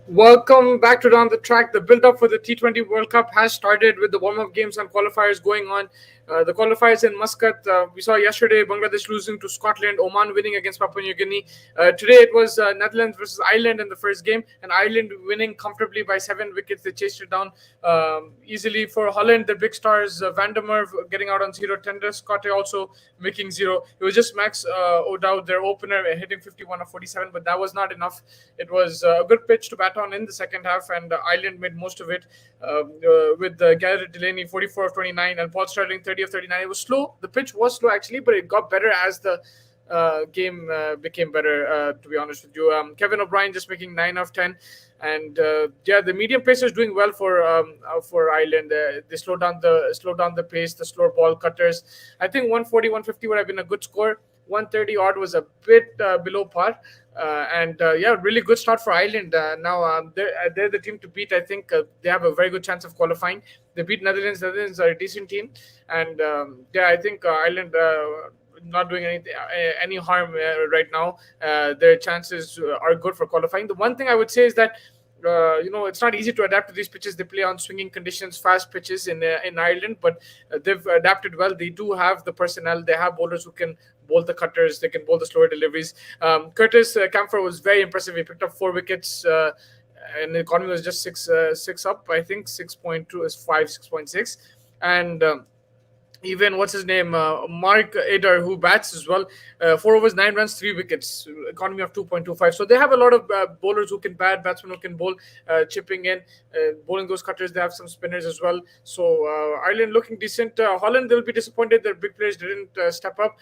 Welcome back to Down the Track. The build up for the T20 World Cup has started with the warm up games and qualifiers going on. The qualifiers in Muscat, we saw yesterday Bangladesh losing to Scotland, Oman winning against Papua New Guinea. Today it was Netherlands versus Ireland in the first game, and Ireland winning comfortably by 7 wickets. They chased it down easily. For Holland, the big stars, Van der Merwe getting out on zero, Tender Scott also making zero. It was just Max O'Dowd, their opener, hitting 51 of 47, but that was not enough. It was a good pitch to bat on in the second half, and Ireland made most of it with Garrett Delaney 44 of 29 and Paul Sterling 30 of 39. It was slow. The pitch was slow actually, but it got better as the game became better. To be honest with you, Kevin O'Brien just making 9 of 10, and yeah, the medium pacers doing well for Ireland. They slow down the pace, the slower ball cutters. I think 140, 150 would have been a good score. 130 odd was a bit below par. And yeah, really good start for Ireland. Now they're the team to beat. I think they have a very good chance of qualifying. They beat Netherlands. Netherlands are a decent team, and yeah, I think Ireland not doing any harm right now. Their chances are good for qualifying. The one thing I would say is that it's not easy to adapt to these pitches. They play on swinging conditions, fast pitches in Ireland, but they've adapted well. They do have the personnel. They have bowlers who can bowl the cutters. They can bowl the slower deliveries. Curtis Camphor was very impressive. He picked up 4 wickets. And the economy was just six up. I think 6.2 is 6.6, and even what's his name, Mark Eder, who bats as well, 4 overs, 9 runs, 3 wickets, economy of 2.25. So they have a lot of bowlers who can bat, batsmen who can bowl, chipping in, bowling those cutters. They have some spinners as well. So Ireland looking decent. Holland, they'll be disappointed their big players didn't step up,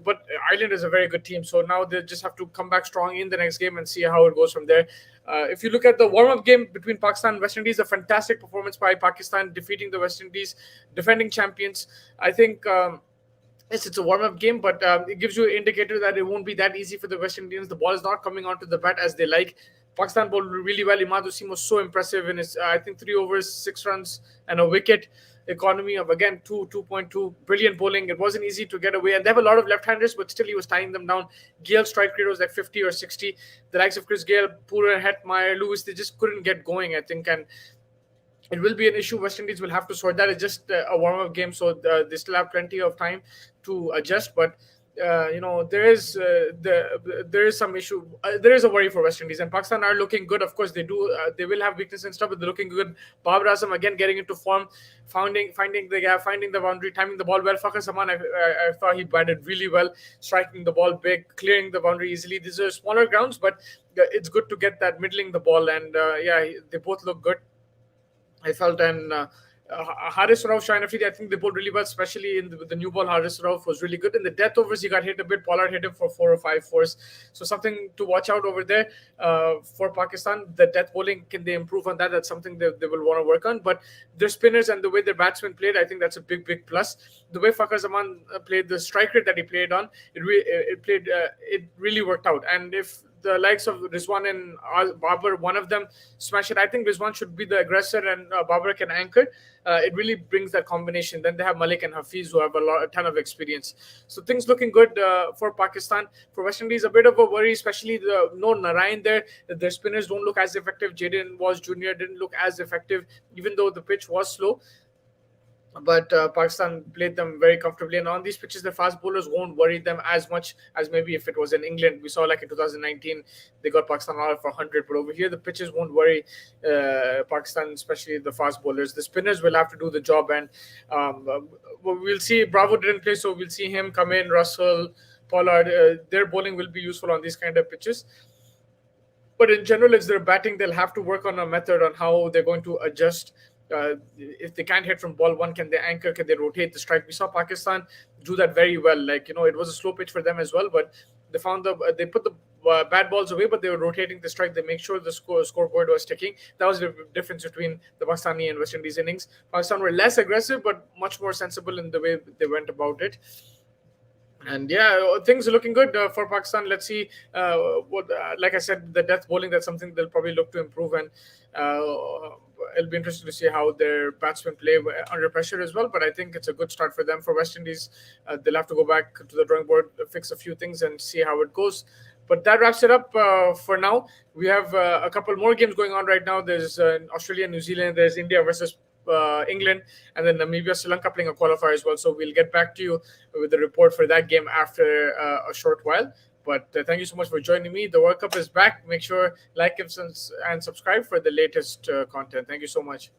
but Ireland is a very good team. So now they just have to come back strong in the next game and see how it goes from there. If you look at the warm-up game between Pakistan and West Indies, a fantastic performance by Pakistan, defeating the West Indies, defending champions. I think yes, it's a warm-up game, but it gives you an indicator that it won't be that easy for the West Indians. The ball is not coming onto the bat as they like. Pakistan bowled really well. Imad Wasim was so impressive in his, I think, 3 overs, 6 runs, and a wicket. Economy of again 2.2, brilliant bowling. It wasn't easy to get away, and they have a lot of left-handers, but still he was tying them down. Gale's strike rate was like 50 or 60. The likes of Chris Gale, Poorer, Hetmeyer, Lewis, they just couldn't get going, I think, and it will be an issue. West Indies will have to sort that. It's just a warm-up game, so they still have plenty of time to adjust. But there is some issue. There is a worry for West Indies, and Pakistan are looking good. Of course, they do. They will have weakness and stuff, but they're looking good. Babar Azam again getting into form, finding the gap, finding the boundary, timing the ball well. Fakhar Zaman, I thought he batted really well, striking the ball big, clearing the boundary easily. These are smaller grounds, but it's good to get that middling the ball, and yeah, they both look good. I felt, and Haris Rauf, Shine Afridi, I think they bowled really well, especially with the new ball. Haris Rauf was really good. In the death overs, he got hit a bit. Pollard hit him for 4 or 5 fours. So something to watch out over there for Pakistan. The death bowling, can they improve on that? That's something they will want to work on. But their spinners and the way their batsmen played, I think that's a big, big plus. The way Fakhar Zaman played, the strike rate that he played on, it really worked out. And if the likes of Rizwan and Babar, one of them smash it. I think Rizwan should be the aggressor and Babar can anchor. It really brings that combination. Then they have Malik and Hafiz who have a ton of experience. So things looking good for Pakistan. For West Indies, a bit of a worry, especially the no Narayan there. Their spinners don't look as effective. Jaden was Jr. didn't look as effective, even though the pitch was slow. But Pakistan played them very comfortably. And on these pitches, the fast bowlers won't worry them as much as maybe if it was in England. We saw like in 2019, they got Pakistan out for 100. But over here, the pitches won't worry Pakistan, especially the fast bowlers. The spinners will have to do the job. And we'll see. Bravo didn't play, so we'll see him come in. Russell, Pollard, their bowling will be useful on these kind of pitches. But in general, if they're batting, they'll have to work on a method on how they're going to adjust. If they can't hit from ball one, can they anchor? Can they rotate the strike? We saw Pakistan do that very well. Like, it was a slow pitch for them as well, but they put the bad balls away, but they were rotating the strike. They make sure the scoreboard was ticking. That was the difference between the Pakistani and West Indies innings. Pakistan were less aggressive, but much more sensible in the way they went about it. And yeah, things are looking good for Pakistan. Let's see what, like I said, the death bowling, that's something they'll probably look to improve. And it'll be interesting to see how their batsmen play under pressure as well. But I think it's a good start for them. For West Indies, they'll have to go back to the drawing board, fix a few things, and see how it goes. But that wraps it up for now. We have a couple more games going on right now. There's Australia, New Zealand. There's India versus England, and then Namibia, Sri Lanka playing a qualifier as well. So we'll get back to you with the report for that game after a short while. But thank you so much for joining me. The World Cup is back. Make sure like and subscribe for the latest content. Thank you so much.